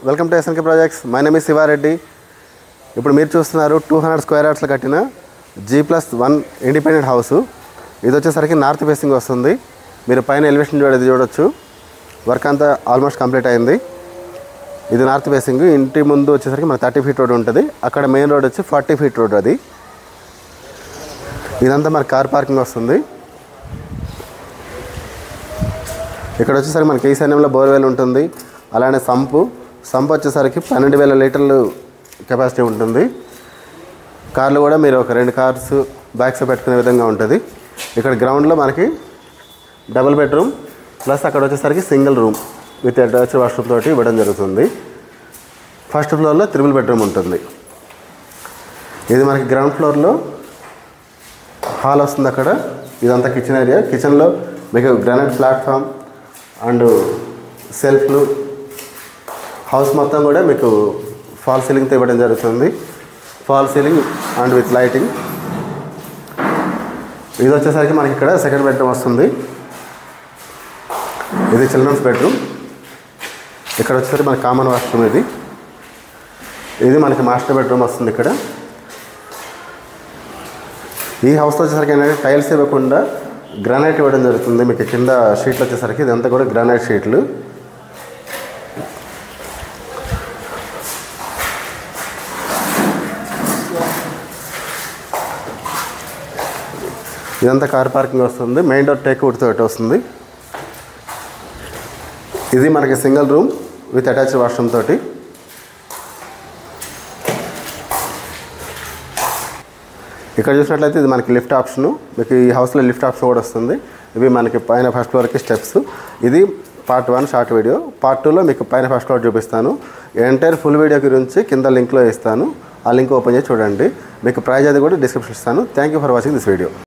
Welcome to SNK projects. My name is Shiva Reddy. ఇప్పుడు మీరు చూస్తున్నారు 200 స్క్వేర్ యార్డ్స్లో కట్టిన G+1 ఇండిపెండెంట్ హౌస్. ఇది వచ్చేసరికి నార్త్ ఫేసింగ్ వస్తుంది. మీరు పైన ఎలివేషన్ చూడొచ్చు. వర్క్ అంతా ఆల్మోస్ట్ కంప్లీట్ అయింది. ఇది నార్త్ ఫేసింగ్. ఇంటి ముందు వచ్చేసరికి మన 30 ఫీట్ రోడ్ ఉంటుంది. అక్కడ మెయిన్ రోడ్ వచ్చి 40 ఫీట్ రోడ్. అది ఇదంతా మన కార్ పార్కింగ్ వస్తుంది. ఇక్కడ వచ్చేసరికి మనకి ఈశాన్యంలో బోర్వెల్ ఉంటుంది. అలానే సంపు వచ్చేసరికి 12,000 లీటర్లు కెపాసిటీ ఉంటుంది. కార్లు కూడా మీరు ఒక 2 కార్స్ బ్యాక్స్ పెట్టుకునే విధంగా ఉంటుంది. ఇక్కడ గ్రౌండ్లో మనకి డబుల్ బెడ్రూమ్ ప్లస్ అక్కడ వచ్చేసరికి single room with attached washroom తోటి ఇవ్వడం జరుగుతుంది. ఫస్ట్ ఫ్లోర్లో 3 బెడ్రూమ్ ఉంటుంది. ఇది మనకి గ్రౌండ్ ఫ్లోర్లో హాల్ వస్తుంది. అక్కడ ఇదంతా కిచెన్ ఏరియా. కిచెన్లో మీకు గ్రానైట్ ప్లాట్ఫామ్ అండ్ సెల్ఫ్లు, హౌస్ మొత్తం కూడా మీకు ఫాల్ సీలింగ్తో ఇవ్వడం జరుగుతుంది. Fall ceiling and with lighting. ఇది వచ్చేసరికి మనకి ఇక్కడ సెకండ్ బెడ్రూమ్ వస్తుంది. ఇది చిల్డ్రన్స్ బెడ్రూమ్. ఇక్కడ వచ్చేసరికి మనకి కామన్ వాష్రూమ్. ఇది మనకి మాస్టర్ బెడ్రూమ్ వస్తుంది. ఇక్కడ ఈ హౌస్లో వచ్చేసరికి ఏంటంటే టైల్స్ ఇవ్వకుండా గ్రానైట్ ఇవ్వడం జరుగుతుంది. మీకు కింద షీట్లు వచ్చేసరికి ఇదంతా కూడా గ్రానైట్ షీట్లు. ఇదంతా కార్ పార్కింగ్ వస్తుంది. మెయిన్ డోర్ టేక్ వుడ్ తోటి వస్తుంది. ఇది మనకి single room with attached washroom తోటి. ఇక్కడ చూసినట్లయితే ఇది మనకి లిఫ్ట్ ఆప్షను. మీకు ఈ హౌస్లో లిఫ్ట్ ఆప్షన్ కూడా వస్తుంది. ఇవి మనకి పైన ఫస్ట్ ఫ్లోర్కి స్టెప్స్. ఇది పార్ట్ 1 షార్ట్ వీడియో. పార్ట్ 2లో మీకు పైన ఫస్ట్ ఫ్లోర్ చూపిస్తాను. ఎంటైర్ ఫుల్ వీడియో గురించి కింద లింక్లో ఇస్తాను. ఆ లింక్ ఓపెన్ చేసి చూడండి. మీకు ప్రైజ్ అది కూడా డిస్క్రిప్షన్ ఇస్తాను. Thank you for watching this video.